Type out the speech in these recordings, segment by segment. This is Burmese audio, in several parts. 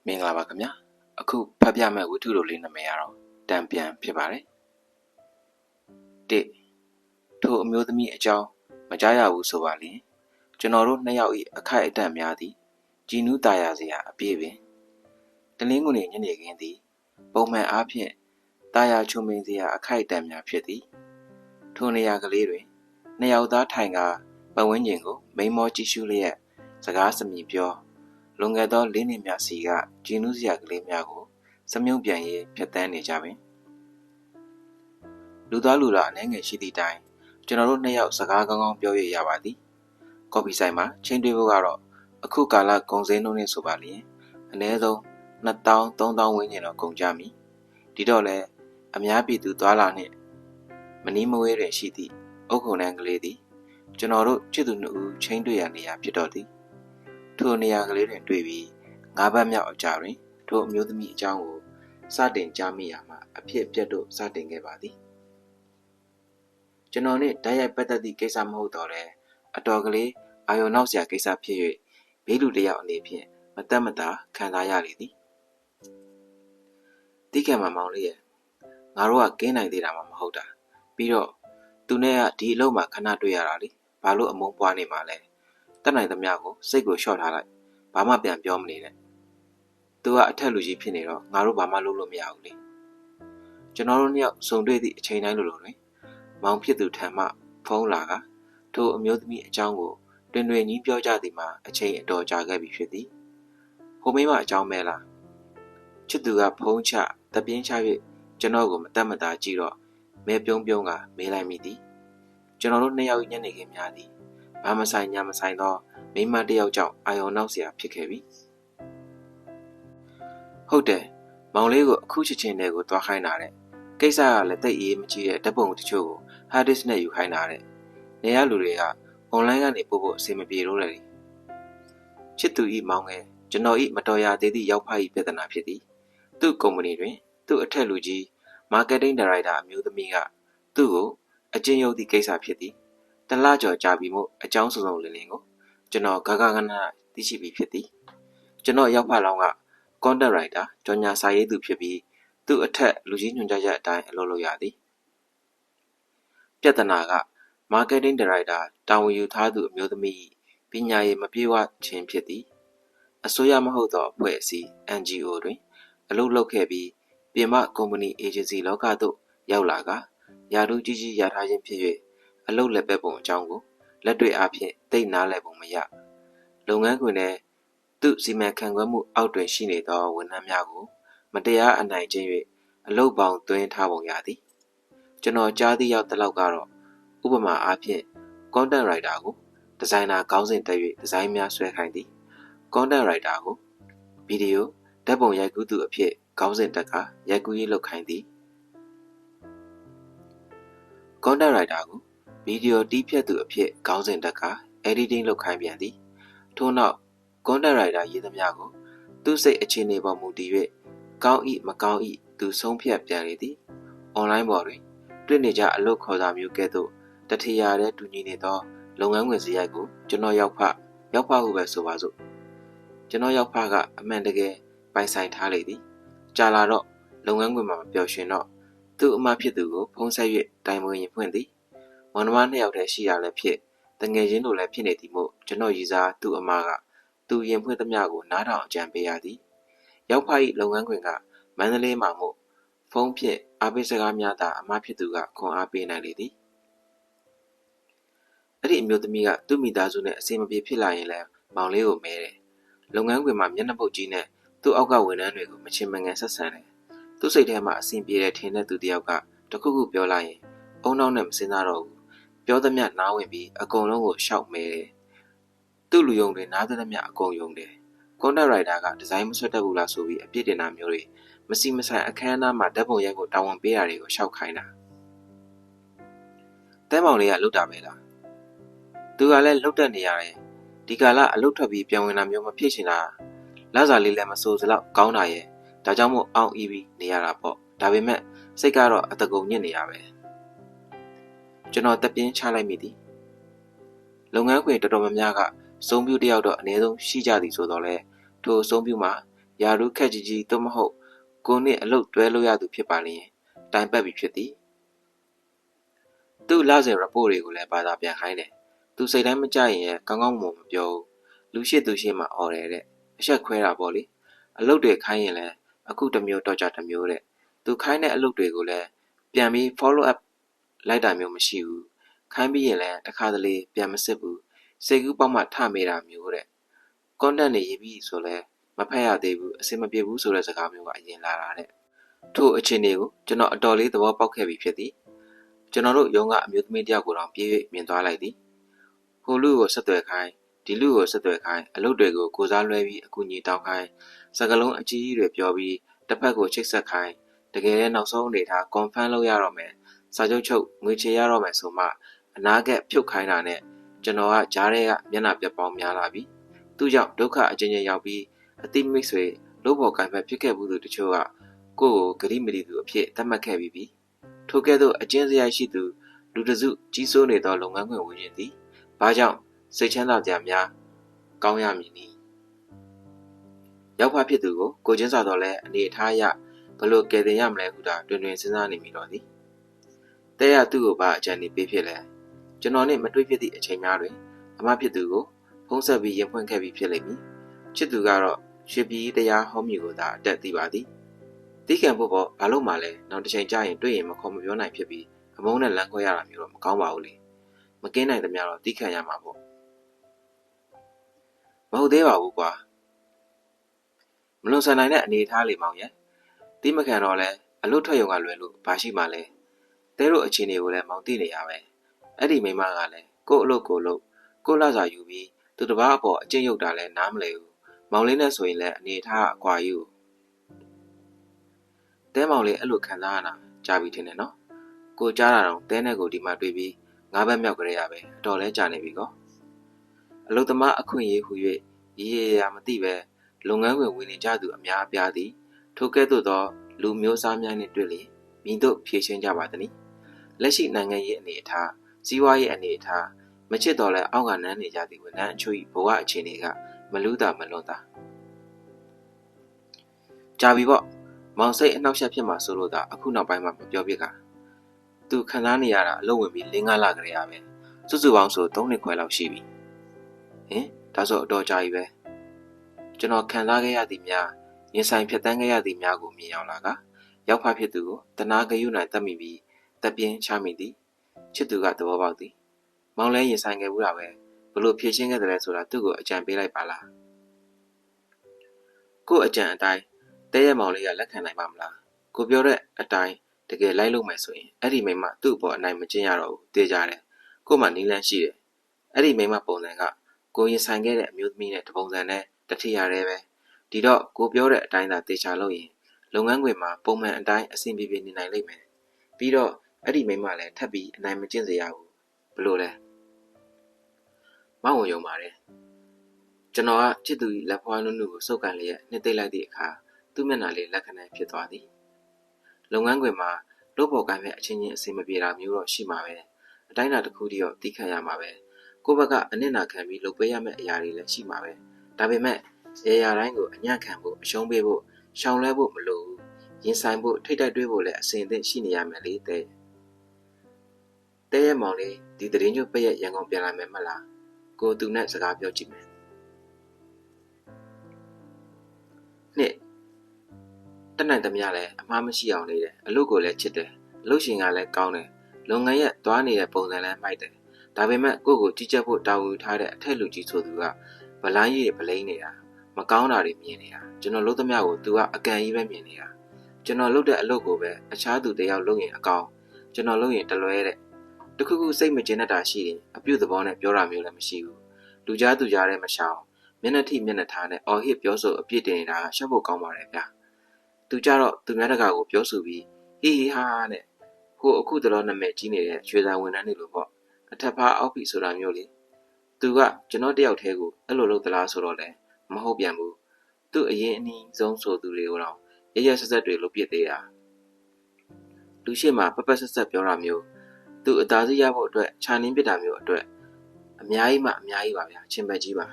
မင်္ဂလာပါခင်ဗျာအခုဖတ်ပြမယ့်ဝတ္ထုလိုလေးနာမည်ကတော့တံပြန်ဖြစ်ပါတယ်၁ထိုအမျိုးသမီးအကြောင်းမကြားရဘူးဆိုပါလျင်ကျွန်တော်တို့နှစ်ယောက်၏အခိုက်အတန့်များသည်ကြည်နူးတာယာစရာအပြည့်ပင်တလင်းကုန်ညနေခင်းသည်ပုံမှန်အားဖြင့်တာယာချုံမိန်စရာအခိုက်အတန့်များဖြစ်သည်ထိုနေရာကလေးတွင်နှစ်ယောက်သားထိုင်ကာပတ်ဝန်းကျင်ကိုမိန်မောကြည့်ရှုလျက်စကားစမြည်ပြောလွန်ခဲ့သော၄နှစ်များစီကကြည်နူးစရာကလေးများကိုစမြုံပြန်ရေးဖြတ်တန်းနေကြပင်လူသားလူလာအနေငယ်ရှိသည့်တိုင်ကျွန်တော်တို့နှစ်ယောက်စကားကောင်းကောင်းပြောရရပါသည်ကော်ဖီဆိုင်မှာချိန်တွေ့ဖို့ကတော့အခုကာလကုန်စည်နှုန်းနဲ့ဆိုပါလျင်အနည်းဆုံး2000 3000ဝန်းကျင်တော့ကုန်ကြမည်ဒီတော့လည်းအများပြည်သူသွားလာနှင့်မနီးမဝဲတွင်ရှိသည့်အုတ်ခုံတန်းကလေးသည်ကျွန်တော်တို့ချစ်သူနှစ်ဦးချိန်တွေ့ရနေရဖြစ်တော့သည်ထိုနေရာကလေးတွင်တွေ့ပြီး9 ပတ်မြောက်အကြာတွင်ထိုအမျိုးသမီးအကြောင်းကိုစတင်ကြားမိရမှာအဖြစ်အပျက်တို့စတင်ခဲ့ပါသည်ကျွန်တော်နှင့်ဓာတ်ရိုက်ပတ်သက်သည့်ကိစ္စမဟုတ်တော့လဲအတော်ကလေးအာရုံနောက်စရာကိစ္စဖြစ်၍ဘေးလူတစ်ယောက်အနေဖြင့်မတက်မတာခံစားရလေသည်တိကံမမောင်လေးရဲ့ငါတို့ကကင်းနိုင်သေးတာမှမဟုတ်တာပြီးတော့သူနဲ့ကဒီအလုပ်မှာခဏတွေ့ရတာလေဘာလို့အမုန်းပွားနေမှာလဲတက်နိုင်သမျှကိုစိတ်ကိုလျှော့ထားလိုက်ဘာမှပြန်ပြောမနေနဲ့သူကအထက်လူကြီးဖြစ်နေတော့ငါတို့ဘာမှလုပ်လို့မရဘူးလေကျွန်တော်တို့နှစ်ယောက်စုံတွေ့သည့်အချိန်တိုင်းလိုလိုတွင်မောင်ဖြစ်သူထံမှဖုန်းလာကထိုအမျိုးသမီးအကြောင်းကိုတွင်တွင်ကြီးပြောကြသည်မှာအချိန်အတော်ကြာခဲ့ပြီဖြစ်သည်ဟိုမိမအကြောင်းမဲလားချစ်သူကဖုန်းချတပြင်းချ၍ကျွန်တော်ကိုမတတ်မတာကြည့်တော့မဲပြုံးပြုံးကမေးလိုက်မိသည်ကျွန်တော်တို့နှစ်ယောက်ညနေခင်းများသည်ဘာမဆိုင်ညာမဆိုင်သောမိမတစ်ယောက်ကြောင့်အာရုံနောက်เสียဖြစ်ခဲ့ပြီဟုတ်တယ်မောင်လေးကိုအခုချက်ချင်းတည်းကိုတွားခိုင်းတာတဲ့ကိစ္စကလည်းတိတ်အေးမကြီးတဲ့ဓာတ်ပုံတချို့ကို hard disk နဲ့ယူခိုင်းတာတဲ့နေရလူတွေက online ကနေပို့ဖို့အဆင်မပြေလို့လေချစ်သူဤမောင်ငယ်ကျွန်တော်ဤမတော်ရသေးသည့်ရောက်ဖဤပြဿနာဖြစ်သည်သူ့ကုမ္ပဏီတွင်သူ့အထက်လူကြီး marketing director အမျိုးသမီးကသူ့ကိုအကျဉ်းရုပ်သည့်ကိစ္စဖြစ်သည်တလကျော်ကြာပြီမို့အကြောင်းစုံစုံလင်းလင်းကိုကျွန်တော်ဂဂဂနသိရှိပြီးဖြစ်သည်ကျွန်တော်ရောက်ဖလောင်းက content writer ကြော်ညာစာရေးသူဖြစ်ပြီးသူ့အထက်လူကြီးညွှန်ကြားချက်အတိုင်းအလုပ်လုပ်ရသည်ပြဿနာက marketing director တာဝန်ယူထားသူအမျိုးသမီးပညာရေးမပြေဝခြင်းဖြစ်သည်အစိုးရမဟုတ်သောအဖွဲ့အစည်း NGO တွင်အလုပ်လုပ်ခဲ့ပြီးပြင်ပကုမ္ပဏီ agency လောကသို့ရောက်လာကယာတူးကြီးကြီးရထားခြင်းဖြစ်၍အလုပ်လက်ပတ်ပုံအကြောင်းကိုလက်တွေ့အားဖြင့်သိနားလည်ပုံမရလုပ်ငန်းခွင်ထဲသူ့စီမံခန့်ခွဲမှုအောက်တွင်ရှိနေသောဝန်ထမ်းများကိုမတရားအနိုင်ကျင့်၍အလုပ်ပေါင်းသွင်းထားပုံရသည်ကျွန်တော်ကြားသိရောက်သလောက်ကတော့ဥပမာအားဖြင့် content writer ကိုဒီဇိုင်နာခေါင်းစဉ်တက်၍ဒီဇိုင်းများဆွဲခိုင်းသည် content writer ကိုဗီဒီယိုဓာတ်ပုံရိုက်ကူးသူအဖြစ်ခေါင်းစဉ်တက်ကရိုက်ကူးရေးလုပ်ခိုင်းသည် content writer ကိုဗီဒီယိုတီးဖြတ်သူအဖြစ်ခေါင်းစဉ်တက်က editing လုပ်ခိုင်းပြန်သည်ထို့နောက် content writer ရေးသမျှကိုသူ့စိတ်အခြေအနေပေါ်မူတည်၍ကောင်း၏မကောင်း၏သူဆုံးဖြတ်ပြန်လေသည် online ပေါ်တွင်တွေ့နေကြအလုပ်ခေါ်စာမျိုးကဲ့သို့တထရာတဲ့တူညီနေသောလုပ်ငန်းခွင်စရိုက်ကိုကျွန်တော်ရောက်ဖဟုပဲဆိုပါစို့ကျွန်တော်ရောက်ဖကအမှန်တကယ်ပိုင်ဆိုင်ထားလေသည်ကြာလာတော့လုပ်ငန်းခွင်မှာမပျော်ရွှင်တော့သူ့အမဖြစ်သူကိုဖုံးဆက်၍တိုင်မွေရင်ဖွင့်သည်မောင်နှမနှစ်ယောက်တည်းရှိရလည်းဖြစ်တငယ်ချင်းတို့လည်းဖြစ်နေသည်မို့ကျွန်တော်ရည်စားသူ့အမကသူရင်ဖွင့်သမျှကိုနားထောင်အကြံပေးရသည်ရောက်ဖ၏လုပ်ငန်းခွင်ကမန္တလေးမှာမို့ဖုန်းဖြင့်အားပေးစကားများသာအမဖြစ်သူကခွန်အားပေးနိုင်လေသည်အဲ့ဒီအမျိုးသမီးကသူ့မိသားစုနဲ့အဆင်မပြေဖြစ်လာရင်လည်းမောင်လေးကိုမဲတယ်လုပ်ငန်းခွင်မှာမျက်နှာပုတ်ကြီးနဲ့သူ့အောက်ကဝန်ထမ်းတွေကိုမချင်မငန်ဆက်ဆံတယ်သူ့စိတ်ထဲမှာအဆင်ပြေတဲ့ထင်တဲ့သူတယောက်ကတခုခုပြောလိုက်ရင်အုံနောက်နဲ့မစင်စားတော့ဘူးပြောသမျှနားဝင်ပြီးအကုန်လုံးကိုရှောက်မဲတယ်သူ့လူယုံတွေနားသမျှအကုန်ယုံတယ်content writer ကဒီဇိုင်းမဆွတ်တတ်ဘူးလားဆိုပြီးအပြစ်တင်တာမျိုးတွေမစီမဆိုင်အခမ်းအနားမှာဓာတ်ပုံရိုက်ဖို့တာဝန်ပေးတာတွေကိုရှောက်ခိုင်းတာတဲမောင်လေးကလှုပ်တာပဲလားသူကလည်းလှုပ်တတ်နေရတယ်ဒီကာလအလုပ်ထွက်ပြီးပြန်ဝင်တာမျိုးမဖြစ်ချင်တာလစာလေးလည်းမစိုးစလောက်ကောင်းတာရဲ့ဒါကြောင့်မို့အောင်အီးပြီးနေရတာပေါ့ဒါပေမဲ့စိတ်ကတော့အတကုံညစ်နေရပဲကျွန်တော်တက်ပြင်းချလိုက်မိသည်လုပ်ငန်းခွင်တော်တော်များများကစုံပြူတယောက်တော့အနည်းဆုံးရှိကြသည်ဆိုတော့လေထိုစုံပြူမှာ ရာထူးခက်ကြီးသို့မဟုတ်ကိုနှစ်အလုပ်တွဲလို့ရသူဖြစ်ပါလျင်တိုင်ပတ်ပြီးဖြစ်သည်သူ့လစဉ် report တွေကိုလည်းဘာသာပြန်ခိုင်းတယ်သူစိတ်တိုင်းမကြရင်ကောင်းကောင်းမပြောဘူးလူရှိသူရှိမှអော်တယ်တဲ့အဆက်ခွဲတာပေါ့လေအလုပ်တွေခိုင်းရင်လည်းအခုတစ်မျိုးတော့ကြတစ်မျိုးတဲ့သူခိုင်းတဲ့အလုပ်တွေကိုလည်းပြန်ပြီး follow up လိုက်တာမျိုးမရှိဘူးခိုင်းပြီးရင်လည်းတစ်ခါတလေပြန်မစစ်ဘူးစိတ်ကူးပေါက်မှထမေးတာမျိုးတဲ့ content တွေရေးပြီးဆိုလဲမဖတ်ရသေးဘူးအဆင်မပြေဘူးဆိုတဲ့စကားမျိုးကအရင်လာတာတဲ့ထို့အခြေအနေကိုကျွန်တော်အတော်လေးသဘောပေါက်ခဲ့ပြီဖြစ်သည်ကျွန်တော်တို့ရုံးကအမျိုးသမီးတယောက်ကိုတောင်ပြေး၍မြင်သွားလိုက်သည်ဟိုလူကိုဆက်သွယ်ခိုင်းဒီလူကိုဆက်သွယ်ခိုင်းအလုပ်တွေကိုကိုစားလွှဲပြီးအကူအညီတောင်းခိုင်းစကားလုံးအကြီးကြီးတွေပြောပြီးတစ်ဖက်ကိုချိတ်ဆက်ခိုင်းတကယ်လည်းနောက်ဆုံးအနေထား confirm လုပ်ရတော့မယ်စာချုပ်ချုပ်ငွေချေရတော့မယ်ဆိုမှအနာဂတ်ဖြုတ်ခိုင်းတာနဲ့ကျွန်တော်ကကြားထဲကမျက်နှာပြက်ပေါင်းများလာပြီသူကြောင့်ဒုက္ခအချင်းချင်းရောက်ပြီးအတိမိတ်ဆွေလို့ပေါ်ကိုင်ဖက်ဖြစ်ခဲ့မှုတို့တချို့ကကိုယ့်ကိုဂရိမတိသူအဖြစ်သတ်မှတ်ခဲ့ပြီးပြီထို့ကဲ့သို့အကျဉ်းစရိုက်ရှိသူလူတစုကြီးစိုးနေသောလုပ်ငန်းခွင်ဝင်ခြင်းသည်ဘာကြောင့်စိတ်ချမ်းသာကြများကောင်းရမည်နည်းရောက်ဖဖြစ်သူကိုချင်းစာတော့လဲအနေအထားအရဘလို့ကယ်တင်ရမလဲဟုတာတွင်တွင်စဉ်းစားနေမိတော့သည်တဲရသူ့ကိုဘာအကြံနေပေးဖြစ်လဲကျွန်တော်နဲ့မတွေ့ဖြစ်သည့်အချိန်များတွင်အမဖြစ်သူကိုဖုံးဆက်ပြီးရင်ဖွင့်ခဲ့ပြီးဖြစ်လိမ့်မည်ချစ်သူကတော့ရွှေပြည်တရားဟောမြူကိုသာအတက်သိပါသည်တိခံဖို့ပေါ့ဘာလို့မှလဲနောက်တစ်ချိန်ကြာရင်တွေ့ရင်မခေါ်မပြောနိုင်ဖြစ်ပြီးအမုန်းနဲ့လမ်းခွဲရတာမျိုးတော့မကောင်းပါဘူးလေမကင်းနိုင်သမျှတော့တိခံရမှာပေါ့မဟုတ်သေးပါဘူးကွာမလွန်ဆန်နိုင်တဲ့အနေအထားလေးမောင်ရဲ့တိမခံတော့လဲအလွတ်ထွက်ရုံကလွယ်လို့ဘာရှိမှလဲတဲတို့အခြေအနေကိုလည်းမောင်သိနေရပဲအဲ့ဒီမိမကလည်းကို့အလုပ်ကိုလုပ်ကို့လစာယူပြီးသူတစ်ပါးအပေါ်အကျင့်ရုပ်တာလဲနားမလဲဘူးမောင်လေးနဲ့ဆိုရင်လည်းအနေအထားအကွာယူတဲမောင်လေးအဲ့လိုခံစားရတာကြာပြီထင်တယ်နော်ကိုကြားတာတော့တဲနဲ့ကိုဒီမှာတွေ့ပြီးငါးဘက်မြောက်ကလေးရပဲအတော်လဲကြာနေပြီကောအလုသမားအခွင့်အရေးဟူ၍ရည်ရမသိပဲလုပ်ငန်းခွင်ဝင်နေကြသူအများအပြားသည်ထိုကဲ့သို့သောလူမျိုးစားများနှင့်တွေ့လျင်မြင်တို့ဖြေရှင်းကြပါသည်လက်ရှိနိုင်ငံရေးအနေအထားစီးပွားရေးအနေအထားမချစ်တော်လဲအောက်ကနန်းနေကြသည့်ဝန်ထမ်းအချို့၏ဘဝအခြေအနေကမလူးတာမလွန်တာကြာပြီပေါ့မောင်စိတ်အနှောက်အယှက်ဖြစ်မှာဆိုလို့သာအခုနောက်ပိုင်းမှာမပြောပြခါသူခံစားနေရတာအလုပ်ဝင်ပြီး၄-၅ လကလေးရပဲစုစုပေါင်းဆို3 နှစ်ခွဲလောက်ရှိပြီဟင်ဒါဆိုအတော်ကြာပြီပဲကျွန်တော်ခံစားခဲ့ရသည်များရင်ဆိုင်ဖြတ်တန်းခဲ့ရသည်များကိုမြင်အောင်လာကရောက်ဖဖြစ်သူကိုတနာဂယုနိုင်တတ်မိပြီးတပ်ပြင်းချမိသည်ချစ်သူကသဘောပေါက်သည်မောင်လဲရင်ဆိုင်ခဲ့ဘူးတာပဲဘလို့ဖြည့်ရှင်းခဲ့တယ်လဲဆိုတာသူ့ကိုအကြံပေးလိုက်ပါလားကို့အကြံအတိုင်းတဲရဲ့မောင်လေးကလက်ခံနိုင်ပါမလားကိုပြောတဲ့အတိုင်းတကယ်လိုက်လို့မယ်ဆိုရင်အဲ့ဒီမိမသူ့ဘောအနိုင်မကျင့်ရတော့ဘူးတေးကြတယ်ကို့မှာနီးလန်းရှိတယ်အဲ့ဒီမိမပုံစံကကိုရင်ဆိုင်ခဲ့တဲ့အမျိုးသမီးနဲ့တပုံစံနဲ့တထီရတယ်ပဲဒီတော့ကိုပြောတဲ့အတိုင်းသာတေချာလို့ရင်လုပ်ငန်းခွင်မှာပုံမှန်အတိုင်းအဆင်ပြေပြေနေနိုင်လိမ့်မယ်ပြီးတော့အဲ့ဒီမိမလည်းထပ်ပြီးအနိုင်မကျင့်စေရဘူးဘလို့လဲမောင်ဝင်ယုံပါတယ်ကျွန်တော်ကချစ်သူကြီးလက်ဖွားနုနုကိုစုပ်ကန်လျက်နှစ်သိမ့်လိုက်သည့်အခါသူ့မျက်နှာလေးလက်ခဏဖြစ်သွားသည်လုပ်ငန်းခွင်မှာလုပ်ပေါ်ကိုင်းမဲ့အချင်းချင်းအဆင်မပြေတာမျိုးတော့ရှိမှာပဲအတိုင်းအတာတစ်ခုတည်းတော့သိခံရမှာပဲကိုယ့်ဘက်ကအနစ်နာခံပြီးလုပ်ပေးရမယ့်အရာတွေလည်းရှိမှာပဲဒါပေမဲ့ရေရာတိုင်းကိုအညံ့ခံဖို့အရှုံးပေးဖို့ရှောင်လွှဲဖို့မလိုဘူးရင်ဆိုင်ဖို့ထိတ်တိုက်တွေးဖို့လည်းအစဉ်အသင့်ရှိနေရမယ်လေတဲ့ရဲ့မောင်လေးဒီသတင်းကျွတ်ပည့်ရဲ့ရန်ကုန်ပြန်လာမယ်မလားကိုသူနဲ့စကားပြောကြည့်မယ်နှစ်တတ်နိုင်သမျှလည်းအမှားမရှိအောင်နေတယ်အလုပ်ကိုလည်းချစ်တယ်အလုပ်ရှင်ကလည်းကောင်းတယ်လုပ်ငန်းရဲ့သွားနေတဲ့ပုံစံလည်းမိုက်တယ်ဒါပေမဲ့ကိုယ့်ကိုကြီးကြပ်ဖို့တာဝန်ယူထားတဲ့အထက်လူကြီးဆိုသူကဗလိုင်းကြီးတွေဗလိမ့်နေတာမကောင်းတာတွေမြင်နေတာကျွန်တော်လုပ်သမျှကိုသူကအကန့်ကြီးပဲမြင်နေတာကျွန်တော်လုပ်တဲ့အလုပ်ကိုပဲအခြားသူတယောက်လုပ်ရင်အကောင်ကျွန်တော်လုပ်ရင်တလွဲတဲ့တခုခုစိတ်မကျဉ်တတ်တာရှိရင်အပြုတ်သဘောနဲ့ပြောတာမျိုးလည်းမရှိဘူးလူကြားသူကြားထဲမရှောင်မျက်နှာထိမျက်နှာထားနဲ့အော်ဟစ်ပြောဆိုအပြစ်တင်နေတာရှက်ဖို့ကောင်းပါတယ်ဗျာသူကြတော့သူများတကာကိုပြောဆိုပြီးဟီဟီဟာဟာနဲ့ဟိုအခုတလောနာမည်ကြီးနေတဲ့ရွှေစာဝန်ထမ်းတွေလိုပေါ့အထက်ဖားအောက်ပြီဆိုတာမျိုးလေသူကကျွန်တော်တယောက်တည်းကိုအဲ့လိုလုပ်သလားဆိုတော့လေမဟုတ်ပြန်ဘူးသူ့အရင်အနည်းဆုံးဆိုသူတွေကိုတော့ရရဆက်ဆက်တွေလုပ်ပြစ်သေးတာလူရှိမှပပဆက်ဆက်ပြောတာမျိုးသူအသာစီးရဖို့အတွက်ခြာနင်းပစ်တာမျိုးအတွက်အများကြီးမှအများကြီးပါဗျာချင်းပဲကြီးပါ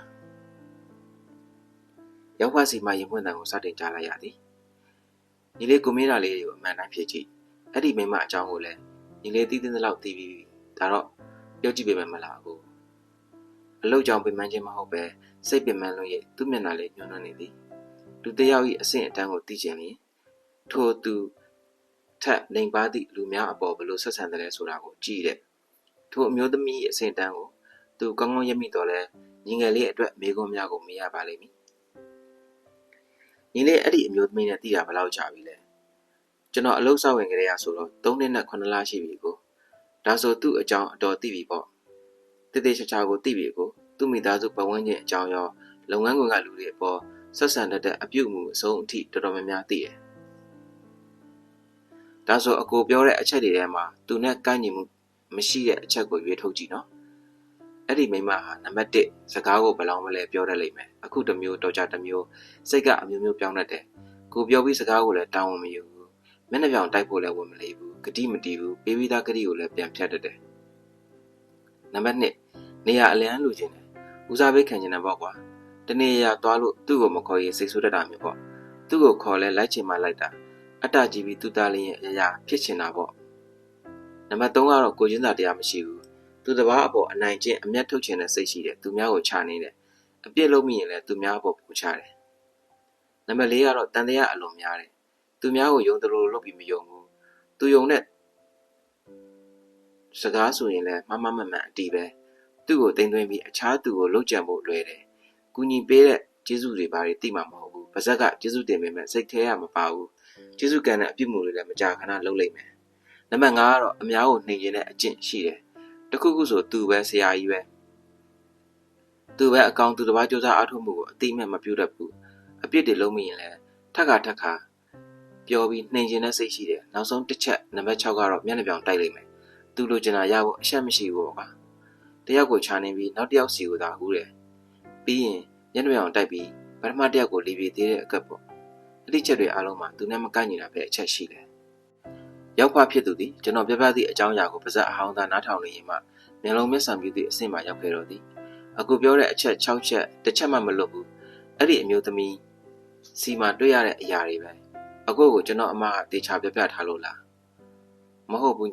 ရောက်ဖစီမှရင်ဖွင့်တန်ကိုစတင်ကြားလိုက်ရသည်ညီလေးကိုမေးတာလေးတွေကိုအမှန်တိုင်းဖြေကြည့်အဲ့ဒီမိမအကြောင်းကိုလည်းညီလေးသိသိသလောက်သိပြီးဒါတော့ပြောကြည့်ပေးမယ်မလားအခုအလောက်ကြောင့်ပင်ပန်းခြင်းမဟုတ်ပဲစိတ်ပင်ပန်းလို့ရဲ့သူ့မျက်နှာလေးညှိုးနှွမ်းနေသည်လူတစ်ယောက်၏အဆင့်အတန်းကိုသိချင်ရင်ထိုသူထက်နေပါသည့်လူများအပေါ်ဘယ်လိုဆက်ဆံတယ်ဆိုတာကိုကြည့်တဲ့ထိုအမျိုးသမီးအဆင့်အတန်းကိုသူကောင်းကောင်းရမိတော့လဲညီငယ်လေးအတွက်မိကုံးများကိုမေးရပါလိမ့်မည်ညီလေးအဲ့ဒီအမျိုးသမီးနဲ့သိတာဘယ်လောက်ကြာပြီလဲကျွန်တော်အလုပ်ဆောက်ဝင်ကြရဆိုတော့3နှစ်နဲ့9လရှိပြီကိုဒါဆိုသူ့အကြောင်းအတော်သိပြီပေါ့တည်တည်ချာချာကိုသိပြီကိုသူ့မိသားစုပတ်ဝန်းကျင်အကြောင်းရောလုပ်ငန်းခွင်ကလူတွေအပေါ်ဆက်ဆံတဲ့အပြုအမူအဆုံးအထိတော်တော်များများသိတယ်ဒါဆိုအကိုပြောတဲ့အချက်တွေထဲမှာသူနဲ့ကိုင်းညီမှုမရှိတဲ့အချက်ကိုရွေးထုတ်ကြည့်နော်အဲ့ဒီမိမဟာနံပါတ်1စကားကိုဘယ်လောက်မလဲပြောတတ်လိမ့်မယ်အခုတစ်မျိုးတော့ကြတစ်မျိုးစိတ်ကအမျိုးမျိုးပြောင်းတတ်တယ်ကိုပြောပြီးစကားကိုလည်းတောင်းဝန်မယူဘူးမျက်နှာပြောင်တိုက်ဖို့လည်းဝန်မလေးဘူးဂတိမတီးဘူးပေးပြီးသားဂတိကိုလည်းပြန်ဖြတ်တတ်တယ်နံပါတ်2နေရာအလျန်းလူချင်းတယ်ဦးစားပေးခံချင်တယ်ပေါ့ကွာတနေ့ရသွားလို့သူ့ကိုမခေါ်ရင်စိတ်ဆိုးတတ်တာမျိုးပေါ့သူ့ကိုခေါ်လဲလိုက်ချင်မှလိုက်တာအတ္တကြီးပြီးသူ့သားလေးရဲ့အရာဖြစ်ချင်တာပေါ့နံပါတ်3ကတော့ကိုချင်းစာတရားမရှိဘူးသူတစ်ပါးအပေါ်အနိုင်ကျင့်အမျက်ထုတ်ချင်တဲ့စိတ်ရှိတယ်သူများကိုချနေတယ်အပြစ်လုပ်မိရင်လည်းသူများအပေါ်ပူချတယ်နံပါတ်4ကတော့တန်တရားအလွန်များတယ်သူများကိုယုံတယ်လို့လုပ်ပြီးမယုံဘူးသူယုံတဲ့စကားဆိုရင်လည်းမမမမှန်အတီးပဲသူ့ကိုတင်သွင်းပြီးအခြားသူကိုလှုပ်ကြံဖို့လွယ်တယ်ကူညီပေးတဲ့ကျေးဇူးတွေဘာတွေသိမှာမဟုတ်ဘူးပါဇက်ကကျေးဇူးတင်ပေမဲ့စိတ်ထဲကမပါဘူးကျေးဇူးကံတဲ့အပြုမှုတွေလည်းမကြာခဏလုပ်လိုက်မယ်နံပါတ်5ကတော့အများကိုနှိမ်ကျင်တဲ့အကျင့်ရှိတယ်တခုခုဆိုသူပဲဆရာကြီးပဲသူပဲအကောင်သူတစ်ပါးကြိုးစားအားထုတ်မှုကိုအတိအမဲ့မပြုတတ်ဘူးအပြစ်တွေလုံးမိရင်လည်းထက်ခါပြောပြီးနှိမ်ကျင်တဲ့စိတ်ရှိတယ်နောက်ဆုံးတစ်ချက်နံပါတ်6ကတော့မျက်နှာပြောင်တိုက်လိုက်မယ်သူလိုချင်တာရဖို့အရှက်မရှိဘူးပေါ့ကွာတယောက်ကိုခြာနေပြီးနောက်တစ်ယောက်စီကိုသာဟူးတယ်ပြီးရင်မျက်နှာပြောင်တိုက်ပြီးပထမတစ်ယောက်ကိုလီပြေသေးတဲ့အကပ်ပေါ့အဲ့ဒီချက်တွေအားလုံးမှာသူနဲ့မကိုက်ညီတာပဲအချက်ရှိတယ်ရောက်ဖဖြစ်သူသည်ကျွန်တော်ပြပြသည့်အကြောင်းအရာကိုပါဇက်အဟောင်းသားနားထောင်နေရင်မှမျက်လုံးမျက်စံပြုသည့်အဆင့်မှရောက်ခဲ့တော့သည်အခုပြောတဲ့အချက်6ချက်တစ်ချက်မှမလွတ်ဘူးအဲ့ဒီအမျိုးသမီးစီမှာတွေ့ရတဲ့အရာတွေပဲအခုကိုကျွန်တော်အမကတေချာပြပြထားလို့လားမဟုတ်ဘူး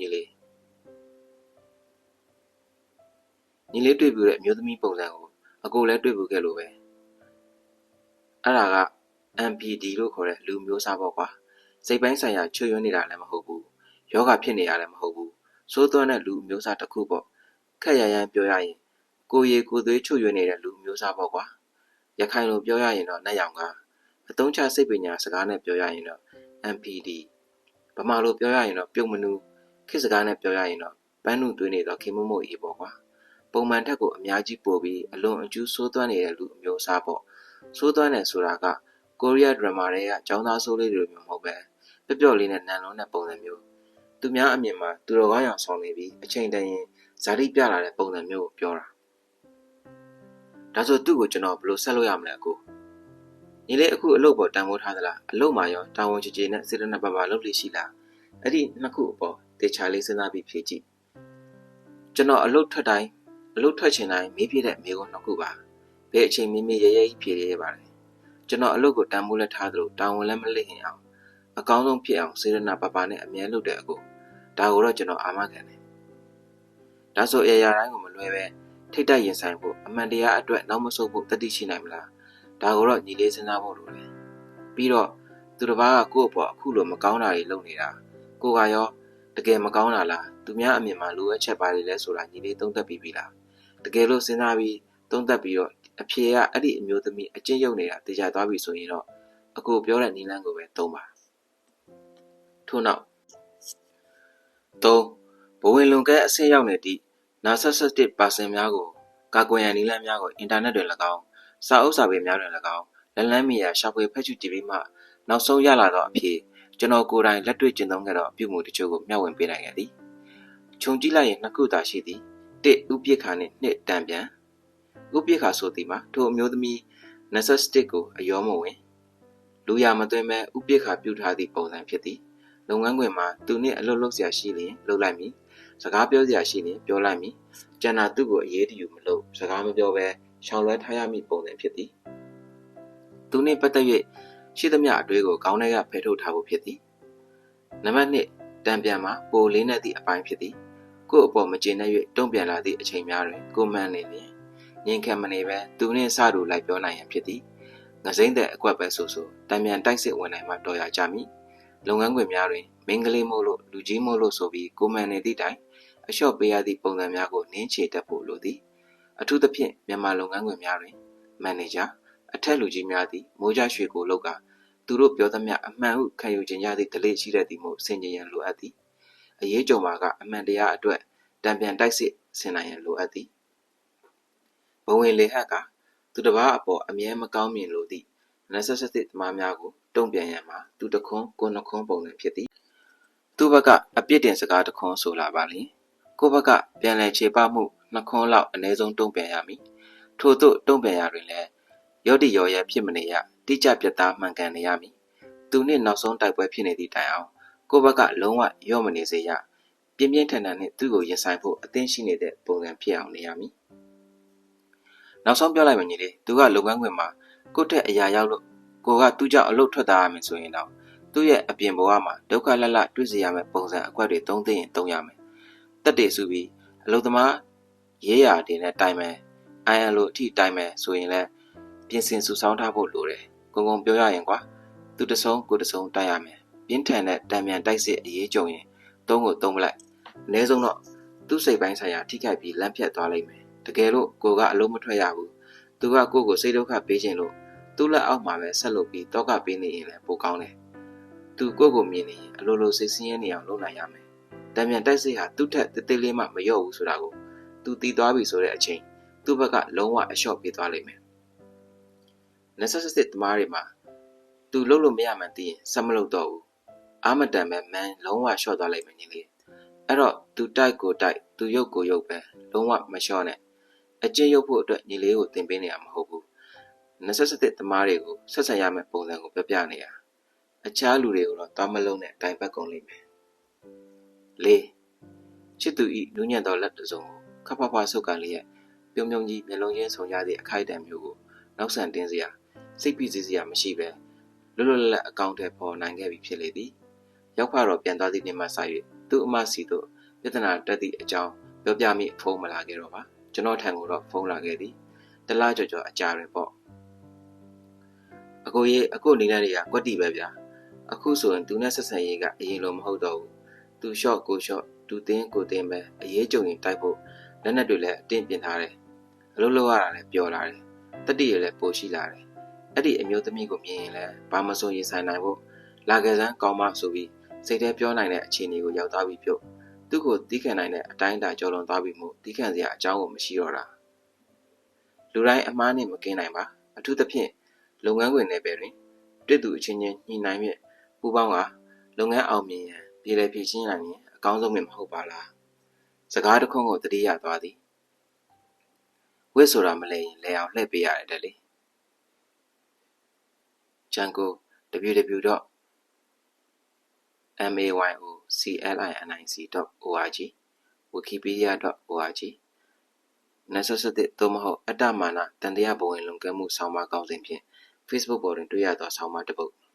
ညီလေးတွေ့ပြီးတဲ့အမျိုးသမီးပုံစံကိုအခုလည်းတွေ့ပြီးခဲ့လို့ပဲအဲ့ဒါက MPD လို့ခေါ်တဲ့လူမျိုးစားပေါ့ကွာစိတ်ပိုင်းဆိုင်ရာချွတ်ယွင်းနေတာလည်းမဟုတ်ဘူးယောဂဖြစ်နေတာလည်းမဟုတ်ဘူးစိုးသွမ်းတဲ့လူမျိုးစားတစ်ခုပေါ့ခက်ရရန်ပြောရရင်ကိုရီကိုသွေးချွတ်ယွင်းနေတဲ့လူမျိုးစားပေါ့ကွာရခိုင်လိုပြောရရင်တော့နှက်ရောင်ကအတုံးချစိတ်ပညာစကားနဲ့ပြောရရင်တော့ MPD ဗမာလိုပြောရရင်တော့ပြုတ်မနူးခေတ်စကားနဲ့ပြောရရင်တော့ပန်းနုသွေးနေတော့ခင်မမို့အေးပေါ့ကွာပုံမှန်ထက်ကိုအများကြီးပိုပြီးအလွန်အကျူးစိုးသွမ်းနေတဲ့လူမျိုးစားပေါ့စိုးသွမ်းတယ်ဆိုတာကကိုရီးယားဒရမာတွေကကျောင်းသားဆိုးလေးတွေမျိုးမဟုတ်ပဲပျော့လေးနဲ့နန်လုံးတဲ့ပုံစံမျိုးသူများအမြင်မှာသူတော်ကောင်းအောင်ဆောင်နေပြီးအချိန်တန်ရင်ဇာတိပြလာတဲ့ပုံစံမျိုးကိုပြောတာဒါဆိုသူ့ကိုကျွန်တော်ဘယ်လိုဆက်လို့ရမလဲအခုညီလေးအခုအလုပ်ပေါ်တန်ဖိုးထားသလားအလုပ်မှာရောတာဝန်ချေချေနဲ့စေတနာပါပါလုပ်လို့ရှိလားအဲ့ဒီနှစ်ခုအပေါ်တေချာလေးစဉ်းစားပြီးဖြေကြည့်ကျွန်တော်အလုပ်ထွက်ချင်တိုင်းမေးပြတဲ့မေးခွန်းနှစ်ခုပါဘယ်အချိန်မင်းရဲကြီးဖြေရပါတယ်ကျွန်တော်အလုပ်ကိုတန်ဖိုးလက်ထားသလိုတာဝန်လည်းမလိမ့်ဟင်အောင်အကောင်းဆုံးဖြစ်အောင်စေတနာပါပါနဲ့အမြဲလုပ်တဲ့အကိုဒါကိုတော့ကျွန်တော်အာမခံတယ်ဒါဆိုအရာတိုင်းကိုမလွဲပဲထိတ်တိုက်ရင်ဆိုင်ဖို့အမှန်တရားအတွက်နောက်မဆုတ်ဖို့တတိရှိနိုင်မလားဒါကိုတော့ညီလေးစဉ်းစားဖို့လိုတယ်ပြီးတော့သူတစ်ပါးကကိုယ့်အပေါ်အခုလိုမကောင်းတာတွေလုပ်နေတာကိုကရောတကယ်မကောင်းတာလားသူများအမြင်မှာလိုအပ်ချက်ပါလေလဲဆိုတာညီလေးသုံးသပ်ပြီးပြီလားတကယ်လို့စဉ်းစားပြီးသုံးသပ်ပြီးတော့အဖြေကအဲ့ဒီအမျိုးသမီးအကျင့်ရုပ်နေတာသိကြသွားပြီဆိုရင်တော့အခုပြောတဲ့နည်းလမ်းကိုပဲသုံးပါထို့နောက်ဘဝင်လွန်ကဲအဆင့်ရောက်နေသည့် narcissistic person များကိုကာကွယ်ရန်နည်းလမ်းများကိုအင်တာနက်တွင်၎င်းစာအုပ်စာပေများတွင်၎င်းလက်လန်းမီယာရှာဖွေဖတ်ရှုကြည့်ပြီးမှနောက်ဆုံးရလာသောအဖြစ်ကျွန်တော်ကိုယ်တိုင်လက်တွေ့ကျင့်သုံးခဲ့သောအပြုအမူတချို့ကိုမျှဝေပေးနိုင်ခဲ့သည်ခြုံကြည့်လိုက်ရင်နှစ်ခုသာရှိသည်1ဥပိ္ပခာနှင့်2တံပြန်ဥပိ္ပခာဆိုသည်မှာထိုအမျိုးသမီး narcissistic ကိုအယောမဝင်လူရမသွင်းမဲ့ဥပိ္ပခာပြုထားသည့်ပုံစံဖြစ်သည်လုပ်ငန်းခွင်မှာသူနှင့်အလုပ်လုပ်စရာရှိရင်လုပ်လိုက်မည်စကားပြောစရာရှိရင်ပြောလိုက်မည်ကျန်တာသူ့ကိုအရေးတယူမလုပ်စကားမပြောဘဲရှောင်လွှဲထားရမည့်ပုံစံဖြစ်သည်သူ သူနှင့်ပတ်သက်၍ရှိသမျှအတွေးကိုခေါင်းထဲကဖယ်ထုတ်ထားဖို့ဖြစ်သည်နံပါတ်2တံပြန်မှာပိုလေးနက်သည့်အပိုင်းဖြစ်သည်ကို့အပေါ်မကျေနပ်၍တုံ့ပြန်လာသည့်အချိန်များတွင်ကိုမှန်နေလျင်ငြင်းခံမနေပဲသူနှင့်စတူလိုက်ပြောနိုင်ရန်ဖြစ်သည်ငစိမ့်တဲ့အကွက်ပဲဆိုတံပြန်တိုက်စစ်ဝင်နိုင်မှတော်ရကြမည်လုပ်ငန်းခွင်များတွင်မင်းကလေးမို့လို့လူကြီးမို့လို့ဆိုပြီးကိုမှန်နေသည့်တိုင်အလျှော့ပေးရသည့်ပုံစံများကိုနင်းချေတတ်ဖို့လိုသည်အထူးသဖြင့်မြန်မာလုပ်ငန်းခွင်များတွင်မန်နေဂျာအထက်လူကြီးများသည်မိုးကြရွှေကိုလောက်ကသူတို့ပြောသမျှအမှန်ဟုခံယူခြင်းကြသည့်ဒလိရှိတတ်သည်မို့ဆင်ခြင်ရန်လိုအပ်သည်အရေးကြုံမှာကအမှန်တရားအတွက်တံပြန်တိုက်စစ်ဆင်နိုင်ရန်လိုအပ်သည်ဘဝင်လေဟက်ကသူတစ်ပါးအပေါ်အမြဲမကောင်းမြင်လိုသည့်necessity သမားများကိုတုံ့ပြန်ရန်မှာသူတခွန်းကိုနှခွန်းပုံစံဖြစ်သည်သူ့ဘက်ကအပြစ်တင်စကားတခွန်းဆိုလာပါလျင်ကိုယ့်ဘက်ကပြန်လည်ခြေပမှုနှခွန်းလောက်အနည်းဆုံးတုံ့ပြန်ရမည်ထို့သို့တုံ့ပြန်ရတွင်လည်းရော့တိရော်ရဲဖြစ်မနေရတိကျပြတ်သားမှန်ကန်နေရမည်သူနှင့်နောက်ဆုံးတိုက်ပွဲဖြစ်နေသည့်တိုင်အောင်ကိုယ့်ဘက်ကလုံးဝရော့မနေစေရပြင်းပြင်းထန်ထန်နှင့်သူ့ကိုရင်ဆိုင်ဖို့အသင့်ရှိနေတဲ့ပုံစံဖြစ်အောင်နေရမည်နောက်ဆုံးပြောလိုက်မယ်ညီလေးသူကလုပ်ငန်းခွင်မှာကိုယ့်ထက်အရာရောက်လို့ကိုကသူ့ကြောင့်အလုပ်ထွက်သွားရမယ်ဆိုရင်တော့သူ့ရဲ့အပြင်ဘဝမှာဒုက္ခလက်လက်တွေ့စေရမယ့်ပုံစံအကွက်တွေသုံးသိရင်သုံးရမယ်တက်တေစုပြီးအလုပ်သမားရေးရာတွေနဲ့တိုင်မယ် ILO အထိတိုင်မယ်ဆိုရင်လည်းပြင်ဆင်စုဆောင်းထားဖို့လိုတယ်ဂုံဂုံပြောရရင်ကွာသူတဆုံးကိုတဆုံးတိုက်ရမယ်ပြင်းထန်တဲ့တံမြန်တိုက်စစ်အရေးကြုံရင်သုံးကိုသုံးပလိုက်အနည်းဆုံးတော့သူ့စိတ်ပိုင်းဆိုင်ရာထိခိုက်ပြီးလန့်ဖြတ်သွားလိမ့်မယ်တကယ်လို့ကိုကအလုံးမထွက်ရဘူးသူကကိုကိုစိတ်ဒုက္ခပေးခြင်းလို့သူ့လက်အောက်မှာပဲဆက်လုပ်ပြီးတောကပေးနေရင်လည်းပိုကောင်းတယ်သူကိုမြင်နေရင်အလိုလိုစိတ်ဆင်းရဲနေအောင်လုပ်နိုင်ရမယ်တံမြန်တိုက်စစ်ဟာသူ့ထက်တေးလေးမှမလျော့ဘူးဆိုတာကိုသူသိသွားပြီဆိုတဲ့အချိန်သူ့ဘက်ကလုံးဝအလျှော့ပေးသွားလိမ့်မယ်necessity သမားတွေမှာသူလှုပ်လို့မရမှန်းသိရင်ဆက်မလုပ်တော့ဘူးအာမတန်ပဲမန်လုံးဝလျှော့သွားလိမ့်မယ်ညီလေးအဲ့တော့သူတိုက်ကိုတိုက်သူရုပ်ကိုရုပ်ပဲလုံးဝမလျှော့နဲ့အကျင့်ရုပ်ဖို့အတွက်ညီလေးကိုသင်ပေးနေရမှာမဟုတ်ဘူးnecessity သမားတွေကိုဆက်ဆံရမယ့်ပုံစံကိုပြပြနေရအခြားလူတွေကိုတော့တောင်းမလုံးနဲ့တိုင်ပတ်ကုန်လိမ့်မယ်၄ချစ်သူဤနူးညံ့သောလက်တစုံကိုခပ်ဖွားဖွားဆုပ်ကန်လျက်ပြုံးပြုံးကြီးမျက်လုံးချင်းဆုံရသည့်အခိုက်အတန့်မျိုးကိုနောက်ဆန်တင်းစရာစိတ်ဖိစီးစရာမရှိပဲလွတ်လွတ်လပ်လပ်အကောင့်ထဲပေါ်နိုင်ခဲ့ပြီဖြစ်လေသည်ရောက်ဖတော့ပြန်သွားသည့်နေ့မှစ၍သူ့အမစီသို့ပြဿနာတက်သည့်အကြောင်းပြောပြမိဖုန်းမလာခဲ့တော့ပါကျွန်တော်ထံကိုတော့ဖုန်းလာခဲ့သည်တလားကြော်အကြာတွင်ပေါ့အကိုရေးအခုနေနေရကွက်တီပဲဗျာအခုဆိုရင်သူနဲ့ဆက်ဆံရေးကအရင်လိုမဟုတ်တော့ဘူးသူရှော့ကိုရှော့သူတင်းကိုတင်းပဲအရေးကြုံရင်တိုက်ဖို့လက်နက်တွေလည်းအတင်းပြင်ထားတယ်အလုပ်လုပ်ရတာလည်းပျော်လာတယ်တတိရလည်းပိုရှိလာတယ်အဲ့ဒီအမျိုးသမီးကိုမြင်ရင်လည်းဘာမဆိုရင်ဆိုင်နိုင်ဖို့လာကစားကောင်းမဆိုပြီးစိတ်ထဲပြောနိုင်တဲ့အခြေအနေကိုရောက်သွားပြီပြုတ်သူ့ကိုတီးခံနိုင်တဲ့အတိုင်းအတာကျော်လွန်သွားပြီမို့တီးခံစရာအကြောင်းကိုမရှိတော့တာလူတိုင်းအမားနဲ့မကင်းနိုင်ပါအထူးသဖြင့်လုပ်ငန်းခွင်နယ်ပယ်တွင်တွေ့သူအချင်းချင်းညှိနှိုင်းမြင့်ပူးပေါင်းကလုပ်ငန်းအောင်မြင်ရန်ပြည်လည်ဖြည့်ရှင်းနိုင်ရင်အကောင်းဆုံးပဲမဟုတ်ပါလားစကားတစ်ခုကိုတတိယသွားသည်ဝစ်ဆိုတာမလဲရင်လဲအောင်လှည့်ပေးရတယ်တဲ့လေဂျန်ကို www.mayoclinic.org wikipedia.org necessity သို့မဟုတ်အတ္တမာနတန်တရားဘဝင်လွန်ကဲမှုဆောင်းပါးကောင်းစဉ်ဖြင့် Facebook ပေါ်တွင်တွေ့ရသောဆောင်းပါးတစ်ပုဒ်